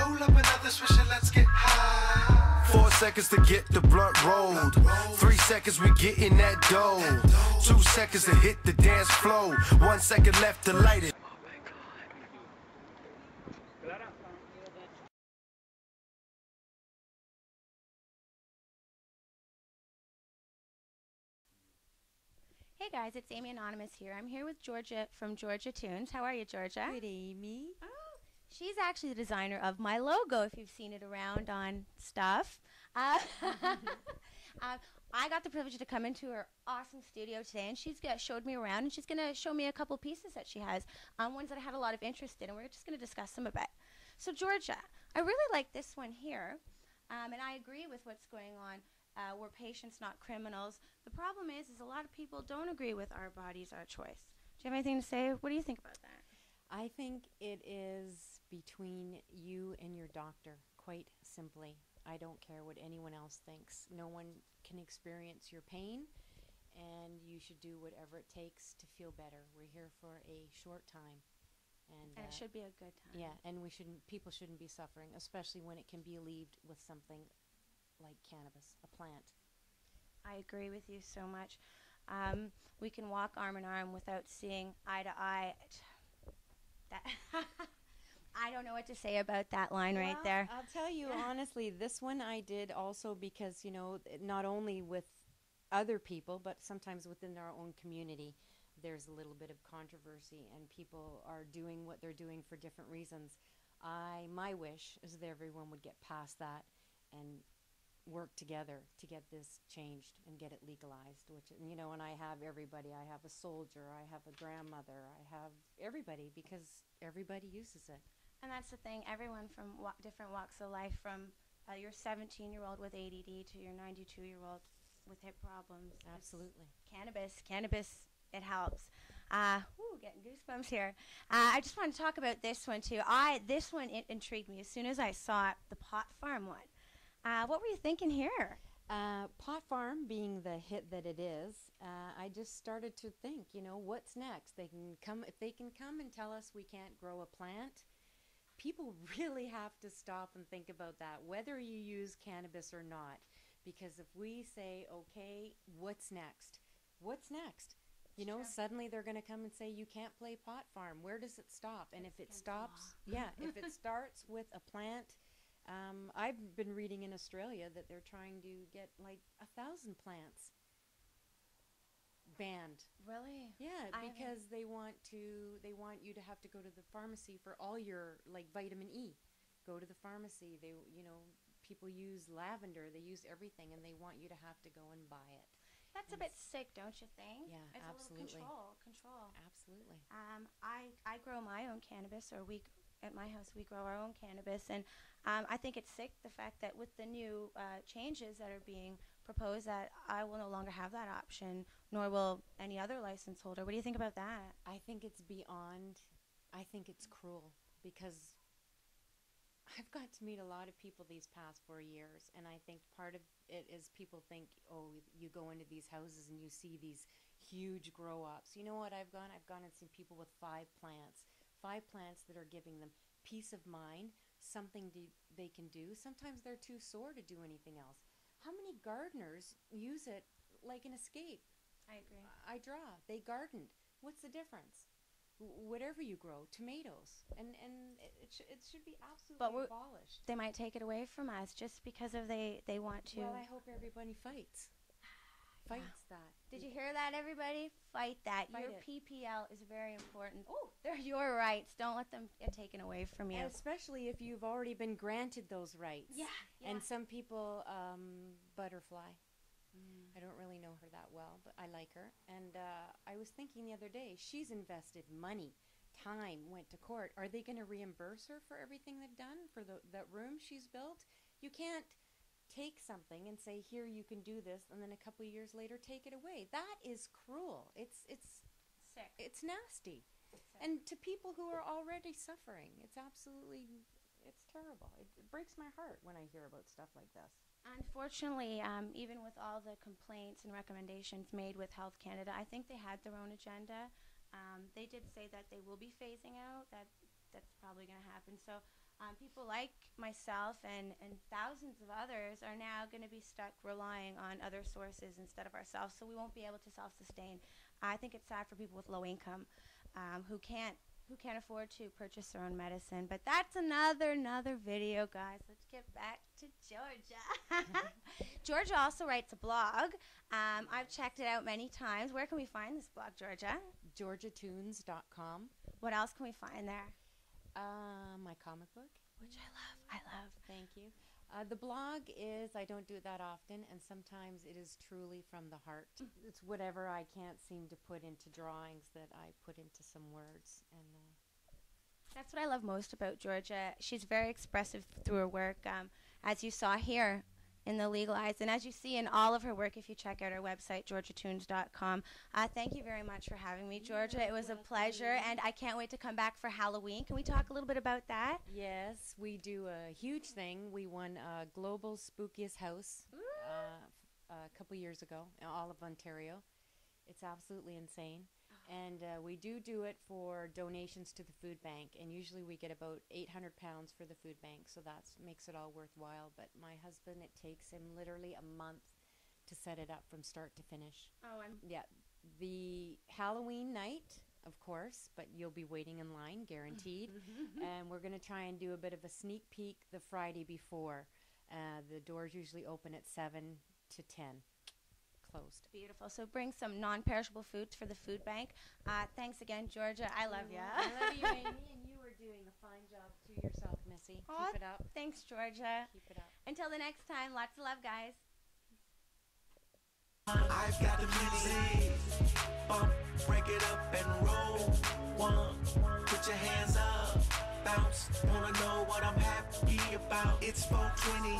Roll up another swisher, let's get high. 4 seconds to get the blunt rolled. 3 seconds we getting that dough. 2 seconds to hit the dance floor. 1 second left to light it. Hey guys, it's Amy Anonymous here. I'm here with Georgia from Georgia Toons. How are you, Georgia? Good, Amy. Oh, she's actually the designer of my logo, if you've seen it around on stuff. I got the privilege to come into her awesome studio today, and she's showed me around, and she's going to show me a couple pieces that she has, ones that I had a lot of interest in, and we're just going to discuss them a bit. So, Georgia, I really like this one here, and I agree with what's going on. We're patients, not criminals. The problem is a lot of people don't agree with our bodies, our choice. Do you have anything to say? What do you think about that? I think it is between you and your doctor, quite simply. I don't care what anyone else thinks. No one can experience your pain, and you should do whatever it takes to feel better. We're here for a short time. And it should be a good time. Yeah, and people shouldn't be suffering, especially when it can be alleviated with something like cannabis, a plant. I agree with you so much. We can walk arm in arm without seeing eye to eye. I don't know what to say about that line right there. I'll tell you honestly, this one I did also because, you know, not only with other people, but sometimes within our own community, there's a little bit of controversy, and people are doing what they're doing for different reasons. My wish is that everyone would get past that and work together to get this changed and get it legalized, which, you know, and I have everybody. I have a soldier, I have a grandmother, I have everybody, because everybody uses it. And that's the thing, everyone from different walks of life, from your 17-year-old with ADD to your 92-year-old with hip problems. Absolutely. Cannabis, it helps. Getting goosebumps here. I just want to talk about this one too. This one intrigued me as soon as I saw it, the pot farm one. What were you thinking here? Pot farm being the hit that it is, I just started to think, you know, what's next? If they can come and tell us we can't grow a plant, people really have to stop and think about that, whether you use cannabis or not. Because if we say, okay, what's next? What's next? You know, suddenly they're going to come and say, you can't play pot farm. Where does it stop? And if it stops, if it starts with a plant, I've been reading in Australia that they're trying to get like 1,000 plants banned. Really? Yeah, because they want you to have to go to the pharmacy for all your like vitamin E. Go to the pharmacy. People use lavender. They use everything, and they want you to have to go and buy it. That's a bit sick, don't you think? Yeah, it's absolutely. A little control. Absolutely. I grow my own cannabis, or at my house we grow our own cannabis, and I think it's sick the fact that with the new changes that are being proposed, that I will no longer have that option, nor will any other license holder. What do you think about that? I think it's beyond. I think it's cruel, because I've got to meet a lot of people these past 4 years, and I think part of it is people think, oh, you go into these houses and you see these huge grow-ups. You know what I've gone? I've gone and seen people with 5 plants that are giving them peace of mind, something they can do. Sometimes they're too sore to do anything else. How many gardeners use it like an escape? I agree. I draw. They gardened. What's the difference? Whatever you grow, tomatoes, and it should be absolutely abolished. They might take it away from us just because they want to. Well, I hope everybody fights that. Did you hear that, everybody? Fight that. Your PPL is very important. Oh, they're your rights. Don't let them get taken away from you. And especially if you've already been granted those rights. Yeah. And some people, Butterfly. I don't really know her that well, but I like her. And I was thinking the other day, she's invested money, time, went to court. Are they going to reimburse her for everything they've done, for that room she's built? You can't take something and say, here, you can do this, and then a couple of years later take it away. That is cruel. It's sick. It's nasty. And to people who are already suffering, it's terrible. It breaks my heart when I hear about stuff like this. Unfortunately, even with all the complaints and recommendations made with Health Canada, I think they had their own agenda. They did say that they will be phasing out. That's probably going to happen. So People like myself and thousands of others are now going to be stuck relying on other sources instead of ourselves, so we won't be able to self-sustain. I think it's sad for people with low income who can't afford to purchase their own medicine. But that's another video, guys. Let's get back to Georgia. Georgia also writes a blog. I've checked it out many times. Where can we find this blog, Georgia? GeorgiaToons.com. What else can we find there? My comic book. Which I love. Thank you. The blog is, I don't do it that often, and sometimes it is truly from the heart. It's whatever I can't seem to put into drawings that I put into some words. And that's what I love most about Georgia. She's very expressive through her work, as you saw here in the Legalized, and as you see in all of her work if you check out her website, georgiatoons.com. Thank you very much for having me, Georgia. It was a pleasure, and I can't wait to come back for Halloween. Can we talk a little bit about that? yes, we do a huge thing. We won Global Spookiest House a couple years ago in all of Ontario. It's absolutely insane. And we do it for donations to the food bank, and usually we get about 800 pounds for the food bank, so that makes it all worthwhile. But my husband, it takes him literally a month to set it up from start to finish. Oh, Yeah, the Halloween night, of course, but you'll be waiting in line, guaranteed. And we're going to try and do a bit of a sneak peek the Friday before. The doors usually open at 7 to 10. Closed. beautiful. So bring some non-perishable foods for the food bank. Thanks again, Georgia. I love you. I love you, Amy, and you are doing a fine job to yourself, Missy. Aw, Keep it up. Thanks, Georgia. Keep it up. Until the next time, lots of love, guys. I've got the music. Bump, break it up and roll. One, put your hands up. Bounce, wanna know what I'm happy about. It's 420.